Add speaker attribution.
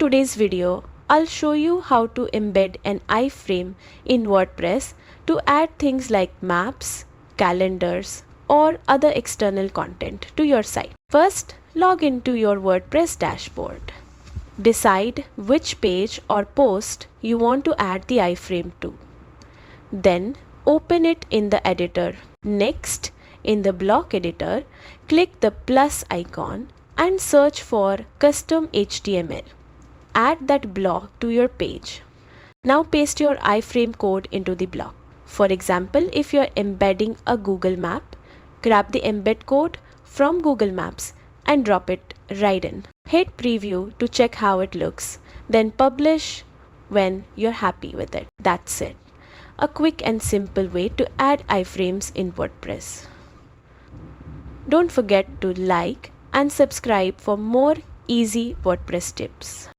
Speaker 1: today's video, I'll show you how to embed an iframe in WordPress to add things like maps, calendars, or other external content to your site. First, log into your WordPress dashboard. Decide which page or post you want to add the iframe to. Then, open it in the editor. Next, in the block editor, click the plus icon and search for custom HTML. Add that block to your page. Now paste your iframe code into the block. For example, if you're embedding a Google map, grab the embed code from Google Maps and drop it right in. Hit preview to check how it looks, then publish when you're happy with it. That's it. A quick and simple way to add iframes in WordPress. Don't forget to like and subscribe for more easy WordPress tips.